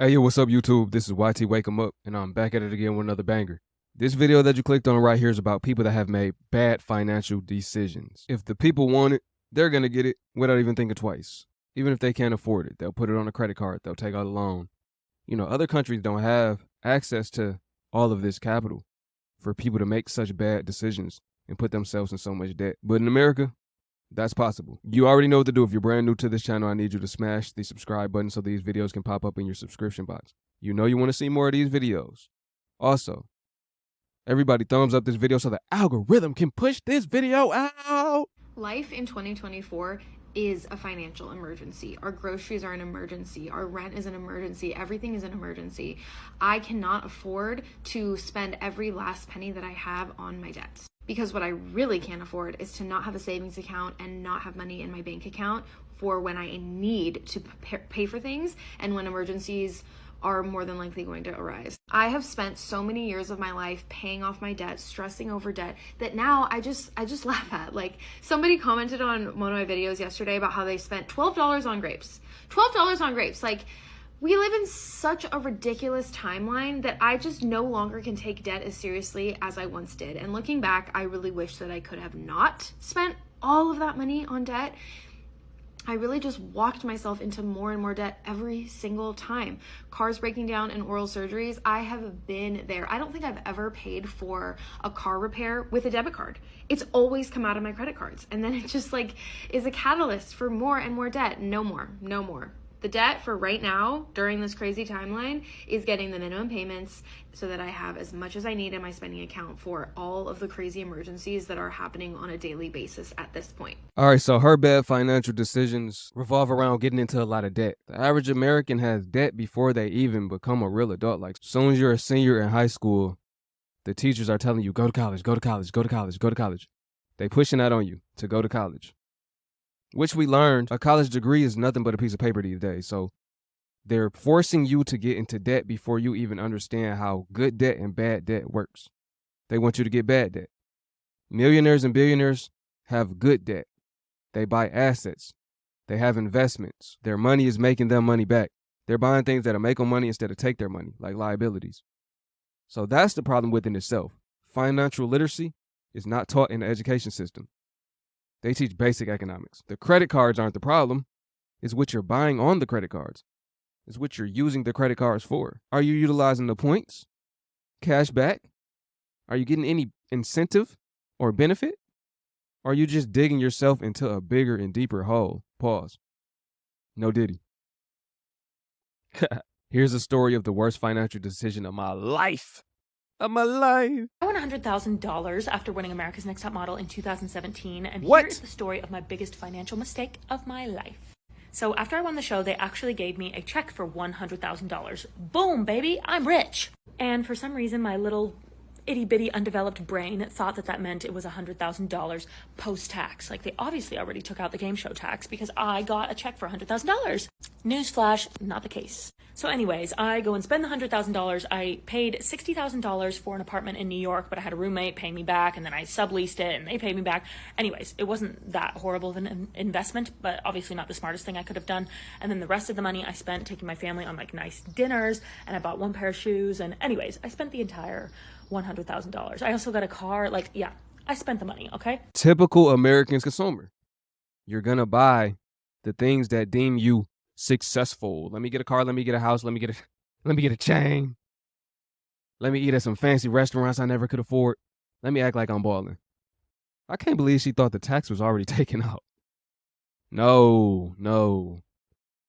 Hey, yo, what's up, YouTube? This is YT Wake 'em Up, and I'm back at it again with another banger. This video that you clicked on right here is about people that have made bad financial decisions. If the people want it, they're gonna get it without even thinking twice. Even if they can't afford it, they'll put it on a credit card, they'll take out a loan. You know, other countries don't have access to all of this capital for people to make such bad decisions and put themselves in so much debt. But in America, that's possible. You already know what to do. If you're brand new to this channel, I need you to smash the subscribe button so these videos can pop up in your subscription box. You know you want to see more of these videos. Also, everybody thumbs up this video so the algorithm can push this video out. Life in 2024 is a financial emergency. Our groceries are an emergency. Our rent is an emergency. Everything is an emergency. I cannot afford to spend every last penny that I have on my debts. Because what I really can't afford is to not have a savings account and not have money in my bank account for when I need to pay for things and when emergencies are more than likely going to arise. I have spent so many years of my life paying off my debt, stressing over debt, that now I just laugh at. Like, somebody commented on one of my videos yesterday about how they spent $12 on grapes. $12 on grapes. Like, we live in such a ridiculous timeline that I just no longer can take debt as seriously as I once did. And looking back, I really wish that I could have not spent all of that money on debt. I really just walked myself into more and more debt every single time. Cars breaking down and oral surgeries, I have been there. I don't think I've ever paid for a car repair with a debit card. It's always come out of my credit cards. And then it just like is a catalyst for more and more debt. No more, no more. The debt for right now, during this crazy timeline, is getting the minimum payments so that I have as much as I need in my spending account for all of the crazy emergencies that are happening on a daily basis at this point. All right, so her bad financial decisions revolve around getting into a lot of debt. The average American has debt before they even become a real adult. Like, as soon as you're a senior in high school, the teachers are telling you, go to college, go to college, go to college, go to college. They pushing that on you to go to college. Which we learned, a college degree is nothing but a piece of paper these days. So they're forcing you to get into debt before you even understand how good debt and bad debt works. They want you to get bad debt. Millionaires and billionaires have good debt. They buy assets. They have investments. Their money is making them money back. They're buying things that'll make them money instead of take their money, like liabilities. So that's the problem within itself. Financial literacy is not taught in the education system. They teach basic economics. The credit cards aren't the problem. It's what you're buying on the credit cards. It's what you're using the credit cards for. Are you utilizing the points? Cash back? Are you getting any incentive or benefit? Or are you just digging yourself into a bigger and deeper hole? Pause. No diddy. Here's a story of the worst financial decision of my life. Of my life. I won $100,000 after winning America's Next Top Model in 2017, and What? here is the story of my biggest financial mistake of my life. So after I won the show, they actually gave me a check for $100,000. Boom, baby, I'm rich. And for some reason, my little itty-bitty undeveloped brain thought that that meant it was $100,000 post-tax. Like, they obviously already took out the game show tax because I got a check for $100,000. Newsflash, not the case. So anyways, I go and spend the $100,000. I paid $60,000 for an apartment in New York, but I had a roommate paying me back, and then I subleased it and they paid me back. Anyways, it wasn't that horrible of an investment, but obviously not the smartest thing I could have done. And then the rest of the money I spent taking my family on like nice dinners, and I bought one pair of shoes, and anyways, I spent the entire $100,000. I also got a car. Like, yeah, I spent the money, okay? Typical American consumer. You're gonna buy the things that deem you successful. Let me get a car, let me get a house, let me get a chain. Let me eat at some fancy restaurants I never could afford. Let me act like I'm balling. I can't believe she thought the tax was already taken out. No.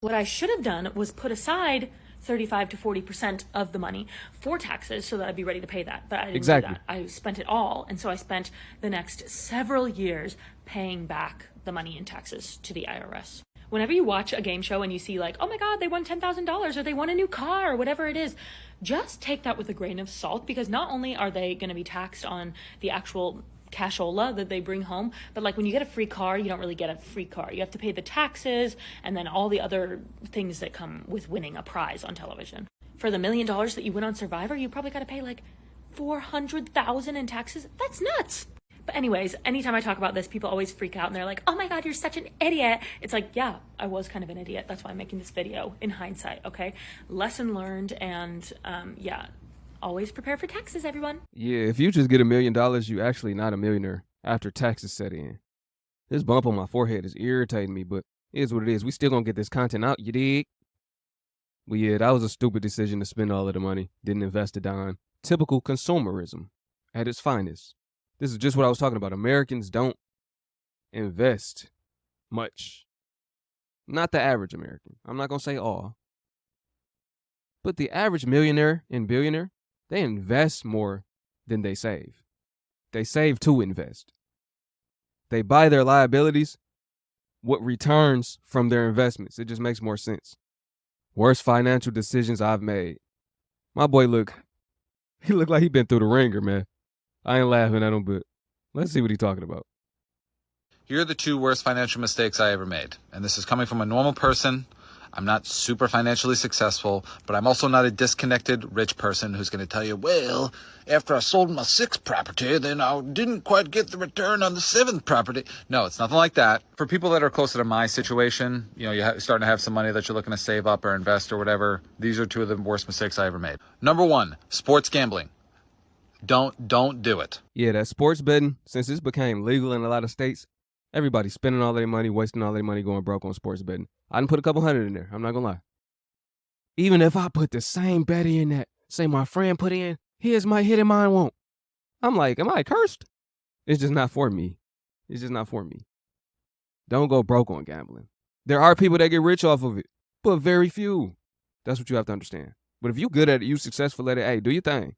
What I should have done was put aside 35 to 40% of the money for taxes so that I'd be ready to pay that. But I didn't do that. I spent it all. And so I spent the next several years paying back the money in taxes to the IRS. Whenever you watch a game show and you see like, oh my God, they won $10,000 or they won a new car or whatever it is, just take that with a grain of salt, because not only are they going to be taxed on the actual cashola that they bring home, but like when you get a free car, you don't really get a free car. You have to pay the taxes and then all the other things that come with winning a prize on television. For the $1 million that you win on Survivor, you probably got to pay like $400,000 in taxes. That's nuts. But anyways, anytime I talk about this, people always freak out and they're like, oh my God, you're such an idiot. It's like, yeah, I was kind of an idiot. That's why I'm making this video in hindsight, okay? Lesson learned, and yeah, always prepare for taxes, everyone. Yeah, if you just get $1 million, you actually not a millionaire after taxes set in. This bump on my forehead is irritating me, but it is what it is. We still gonna get this content out, you dig? But yeah, that was a stupid decision to spend all of the money. Didn't invest it on. Typical consumerism at its finest. This is just what I was talking about. Americans don't invest much. Not the average American. I'm not gonna say all. But the average millionaire and billionaire, they invest more than they save. They save to invest. They buy their liabilities, what returns from their investments. It just makes more sense. Worst financial decisions I've made. My boy he looked like he been through the ringer, man. I ain't laughing at him, but let's see what he's talking about. Here are the 2 worst financial mistakes I ever made. And this is coming from a normal person. I'm not super financially successful, but I'm also not a disconnected rich person who's going to tell you, well, after I sold my 6th property, then I didn't quite get the return on the 7th property. No, it's nothing like that. For people that are closer to my situation, you know, you're starting to have some money that you're looking to save up or invest or whatever. These are 2 of the worst mistakes I ever made. Number 1, sports gambling. Don't do it. Yeah, that sports betting, since this became legal in a lot of states, everybody's spending all their money, wasting all their money, going broke on sports betting. I done put a couple hundred in there. I'm not gonna lie. Even if I put the same bet in that, say my friend put in, his might hit and mine won't. I'm like, am I cursed? It's just not for me. It's just not for me. Don't go broke on gambling. There are people that get rich off of it, but very few. That's what you have to understand. But if you good at it, you successful at it, hey, do your thing.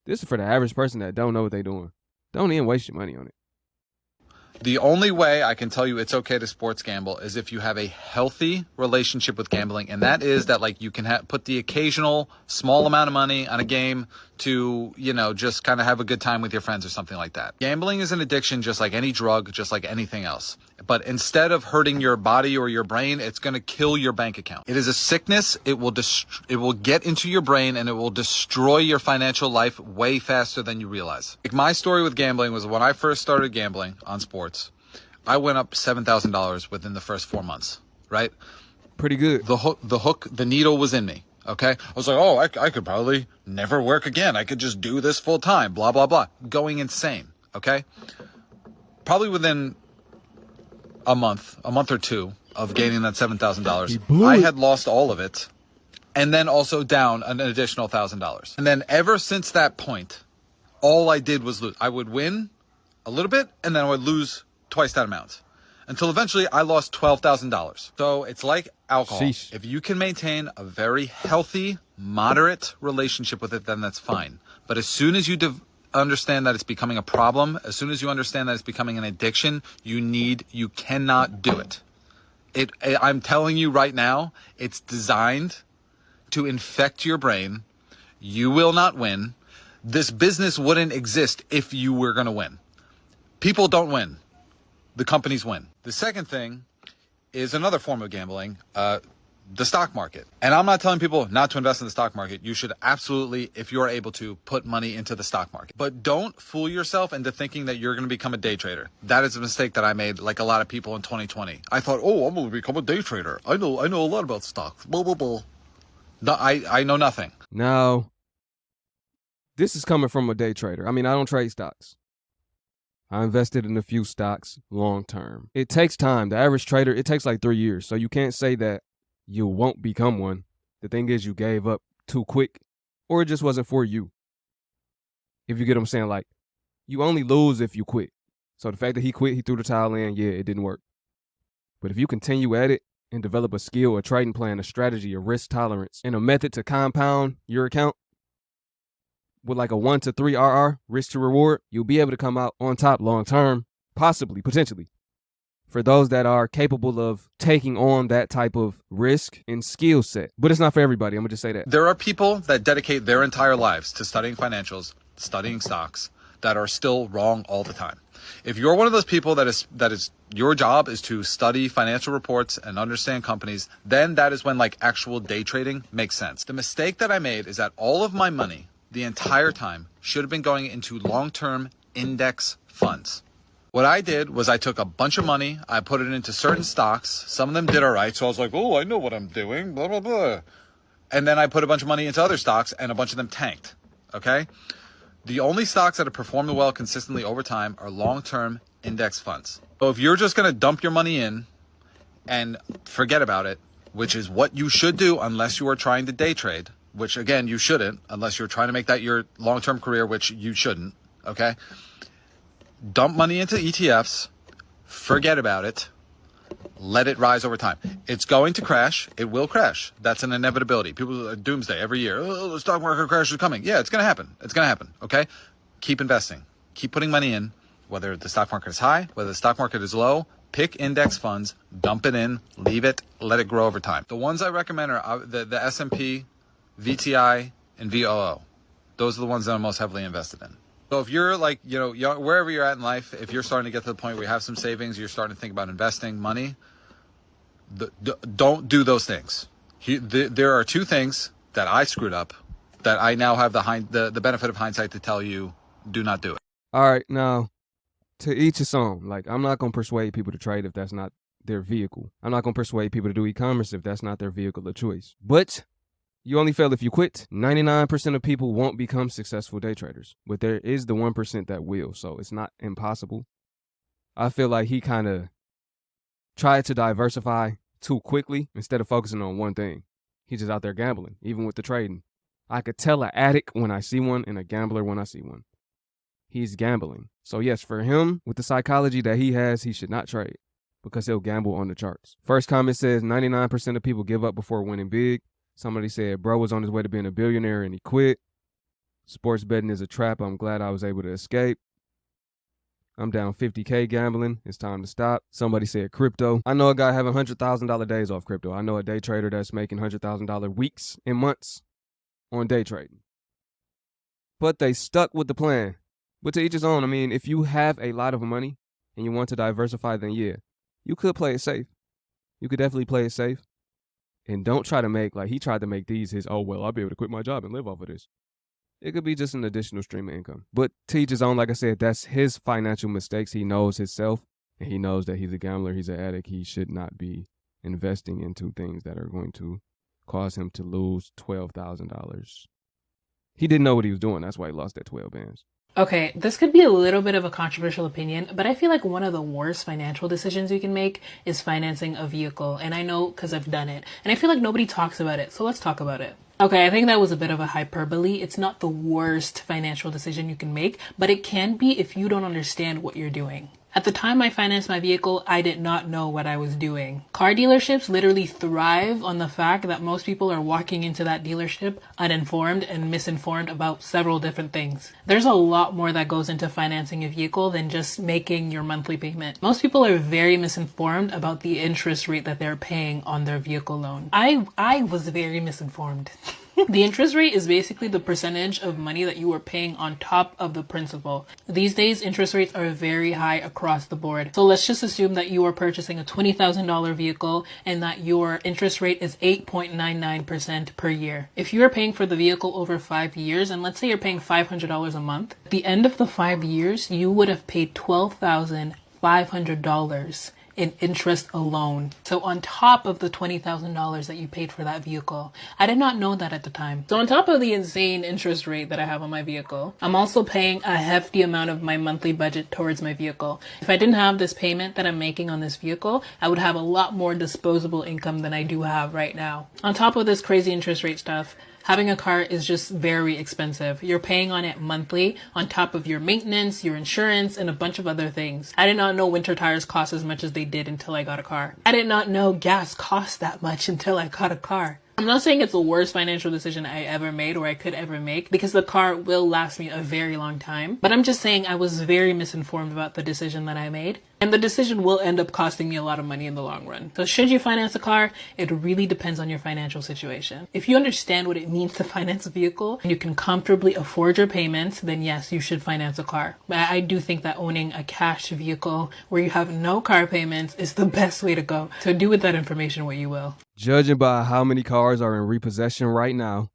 This is for the average person that don't know what they're doing. Don't even waste your money on it. The only way I can tell you it's okay to sports gamble is if you have a healthy relationship with gambling. And that is that, like, you can put the occasional small amount of money on a game to, you know, just kind of have a good time with your friends or something like that. Gambling is an addiction just like any drug, just like anything else. But instead of hurting your body or your brain, it's going to kill your bank account. It is a sickness. It will get into your brain and it will destroy your financial life way faster than you realize. Like, my story with gambling was when I first started gambling on sports, I went up $7,000 within the first 4 months, right? Pretty good. The needle was in me. Okay. I was like, oh, I could probably never work again. I could just do this full time, blah, blah, blah. Going insane. Okay. Probably within a month or 2 of gaining that $7,000, I had lost all of it. And then also down an additional $1,000. And then ever since that point, all I did was lose. I would win a little bit and then I would lose twice that amount. Until eventually I lost $12,000. So it's like alcohol. Sheesh. If you can maintain a very healthy, moderate relationship with it, then that's fine. But as soon as you understand that it's becoming a problem, as soon as you understand that it's becoming an addiction, you cannot do it. I'm telling you right now, it's designed to infect your brain. You will not win. This business wouldn't exist if you were going to win. People don't win. The companies win. The second thing is another form of gambling, the stock market. And I'm not telling people not to invest in the stock market. You should absolutely, if you're able to, put money into the stock market. But don't fool yourself into thinking that you're going to become a day trader. That is a mistake that I made, like a lot of people in 2020. I thought, oh, I'm going to become a day trader. I know a lot about stocks. Blah, blah, blah. No, I know nothing. Now, this is coming from a day trader. I mean, I don't trade stocks. I invested in a few stocks long term. It takes time. The average trader, it takes like 3 years. So you can't say that you won't become one. The thing is, you gave up too quick, or it just wasn't for you. If you get what I'm saying, like, you only lose if you quit. So the fact that he quit, he threw the towel in, yeah, it didn't work. But if you continue at it and develop a skill, a trading plan, a strategy, a risk tolerance, and a method to compound your account with like a 1 to 3 RR, risk to reward, you'll be able to come out on top long term, possibly, potentially. For those that are capable of taking on that type of risk and skill set. But it's not for everybody. I'm going to just say that. There are people that dedicate their entire lives to studying financials, studying stocks, that are still wrong all the time. If you're one of those people that is your job is to study financial reports and understand companies, then that is when like actual day trading makes sense. The mistake that I made is that all of my money the entire time should have been going into long-term index funds. What I did was I took a bunch of money, I put it into certain stocks. Some of them did all right, so I was like, oh, I know what I'm doing, blah, blah, blah. And then I put a bunch of money into other stocks, and a bunch of them tanked, okay? The only stocks that have performed well consistently over time are long-term index funds. So if you're just going to dump your money in and forget about it, which is what you should do unless you are trying to day trade, which, again, you shouldn't unless you're trying to make that your long-term career, which you shouldn't, okay? Dump money into ETFs, forget about it, let it rise over time. It's going to crash. It will crash. That's an inevitability. People, doomsday every year. Oh, the stock market crash is coming. Yeah, it's going to happen. It's going to happen, okay? Keep investing. Keep putting money in, whether the stock market is high, whether the stock market is low. Pick index funds, dump it in, leave it, let it grow over time. The ones I recommend are the S&P, VTI, and VOO. Those are the ones that I'm most heavily invested in. So if you're like, wherever you're at in life, if you're starting to get to the point where you have some savings, you're starting to think about investing money, don't do those things. There are two things that I screwed up that I now have the benefit of hindsight to tell you, do not do it. All right, now, to each his own. Like, I'm not going to persuade people to trade if that's not their vehicle. I'm not going to persuade people to do e-commerce if that's not their vehicle of choice. But you only fail if you quit. 99% of people won't become successful day traders, but there is the 1% that will, so it's not impossible. I feel like he kind of tried to diversify too quickly instead of focusing on one thing. He's just out there gambling, even with the trading. I could tell an addict when I see one and a gambler when I see one. He's gambling. So yes, for him, with the psychology that he has, he should not trade because he'll gamble on the charts. First comment says 99% of people give up before winning big. Somebody said, bro was on his way to being a billionaire and he quit. Sports betting is a trap. I'm glad I was able to escape. I'm down 50K gambling. It's time to stop. Somebody said crypto. I know a guy having $100,000 days off crypto. I know a day trader that's making $100,000 weeks and months on day trading. But they stuck with the plan. But to each his own. I mean, if you have a lot of money and you want to diversify, then yeah, you could play it safe. You could definitely play it safe. And don't try to make, like he tried to make these his, oh, well, I'll be able to quit my job and live off of this. It could be just an additional stream of income. But to each his own, like I said, that's his financial mistakes. He knows himself, and he knows that he's a gambler, he's an addict. He should not be investing into things that are going to cause him to lose $12,000. He didn't know what he was doing. That's why he lost that 12 bands. Okay, this could be a little bit of a controversial opinion, but I feel like one of the worst financial decisions you can make is financing a vehicle. And I know because I've done it. And I feel like nobody talks about it. So let's talk about it. Okay, I think that was a bit of a hyperbole. It's not the worst financial decision you can make, but it can be if you don't understand what you're doing. At the time I financed my vehicle, I did not know what I was doing. Car dealerships literally thrive on the fact that most people are walking into that dealership uninformed and misinformed about several different things. There's a lot more that goes into financing a vehicle than just making your monthly payment. Most people are very misinformed about the interest rate that they're paying on their vehicle loan. I was very misinformed. The interest rate is basically the percentage of money that you are paying on top of the principal. These days, interest rates are very high across the board. So let's just assume that you are purchasing a $20,000 vehicle and that your interest rate is 8.99% per year. If you are paying for the vehicle over 5 years, and let's say you're paying $500 a month, at the end of the 5 years, you would have paid $12,500 in interest alone. So on top of the $20,000 that you paid for that vehicle. I did not know that at the time. So on top of the insane interest rate that I have on my vehicle, I'm also paying a hefty amount of my monthly budget towards my vehicle. If I didn't have this payment that I'm making on this vehicle, I would have a lot more disposable income than I do have right now. On top of this crazy interest rate stuff, having a car is just very expensive. You're paying on it monthly on top of your maintenance, your insurance, and a bunch of other things. I did not know winter tires cost as much as they did until I got a car. I did not know gas cost that much until I got a car. I'm not saying it's the worst financial decision I ever made or I could ever make because the car will last me a very long time. But I'm just saying I was very misinformed about the decision that I made. And the decision will end up costing me a lot of money in the long run. So should you finance a car? It really depends on your financial situation. If you understand what it means to finance a vehicle and you can comfortably afford your payments, then yes, you should finance a car. But I do think that owning a cash vehicle where you have no car payments is the best way to go. So do with that information what you will. Judging by how many cars are in repossession right now,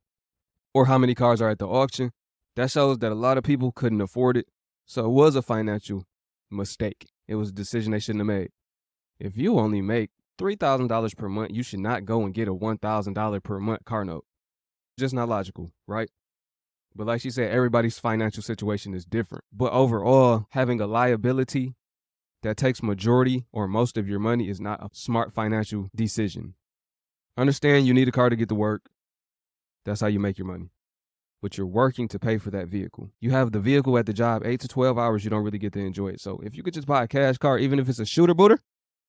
or how many cars are at the auction, that shows that a lot of people couldn't afford it. So it was a financial mistake. It was a decision they shouldn't have made. If you only make $3,000 per month, you should not go and get a $1,000 per month car note. Just not logical, right? But like she said, everybody's financial situation is different. But overall, having a liability that takes majority or most of your money is not a smart financial decision. Understand you need a car to get to work. That's how you make your money. But you're working to pay for that vehicle. You have the vehicle at the job 8 to 12 hours, you don't really get to enjoy it. So if you could just buy a cash car, even if it's a shooter booter,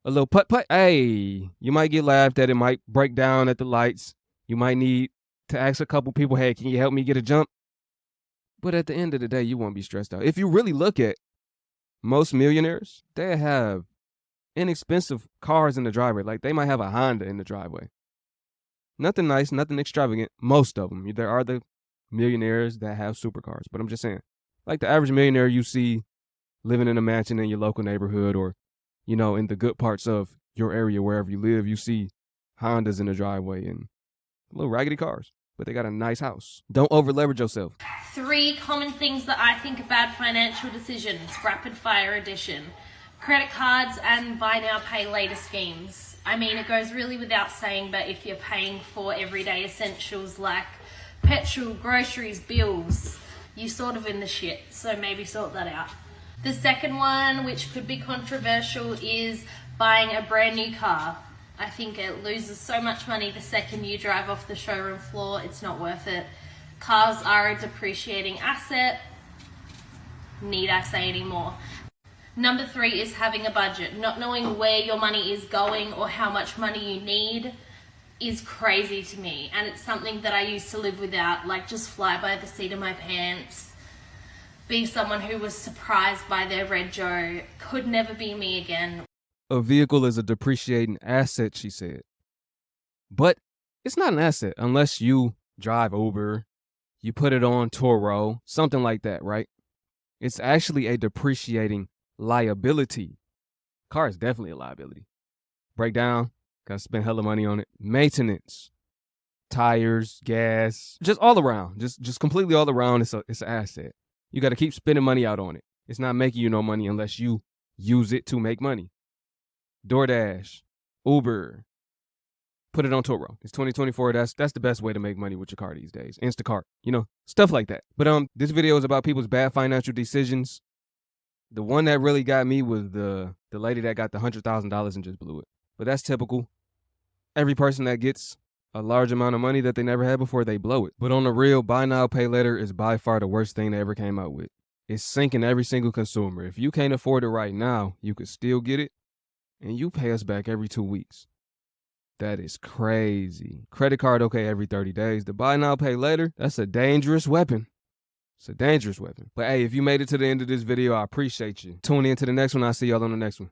a little putt-putt, hey, you might get laughed at. It might break down at the lights. You might need to ask a couple people, hey, can you help me get a jump? But at the end of the day, you won't be stressed out. If you really look at most millionaires, they have inexpensive cars in the driveway. Like they might have a Honda in the driveway. Nothing nice, nothing extravagant. Most of them. There are the millionaires that have supercars. But I'm just saying, like the average millionaire you see living in a mansion in your local neighborhood or, you know, in the good parts of your area, wherever you live, you see Hondas in the driveway and little raggedy cars. But they got a nice house. Don't over leverage yourself. 3 common things that I think are bad financial decisions. Rapid fire edition. Credit cards and buy now, pay later schemes. I mean, it goes really without saying, but if you're paying for everyday essentials like petrol, groceries, bills, you're sort of in the shit. So maybe sort that out. The second one, which could be controversial, is buying a brand new car. I think it loses so much money the second you drive off the showroom floor. It's not worth it. Cars are a depreciating asset. Need I say any more? Number 3 is having a budget. Not knowing where your money is going or how much money you need is crazy to me. And it's something that I used to live without. Like just fly by the seat of my pants. Be someone who was surprised by their red Joe. Could never be me again. A vehicle is a depreciating asset, she said. But it's not an asset unless you drive Uber, you put it on Turo, something like that, right? It's actually a depreciating liability. Car is definitely a liability. Breakdown, gotta spend hella money on it. Maintenance, tires, gas, just all around, just completely all around. It's an asset. You gotta keep spending money out on it. It's not making you no money unless you use it to make money. DoorDash, Uber, put it on Turo. It's 2024. That's the best way to make money with your car these days. Instacart, you know, stuff like that. But this video is about people's bad financial decisions. The one that really got me was the lady that got the $100,000 and just blew it. But that's typical. Every person that gets a large amount of money that they never had before, they blow it. But on the real, buy now, pay later is by far the worst thing they ever came out with. It's sinking every single consumer. If you can't afford it right now, you could still get it. And you pay us back every 2 weeks. That is crazy. Credit card, okay, every 30 days. The buy now, pay later, that's a dangerous weapon. It's a dangerous weapon. But hey, if you made it to the end of this video, I appreciate you. Tune in to the next one. I'll see y'all on the next one.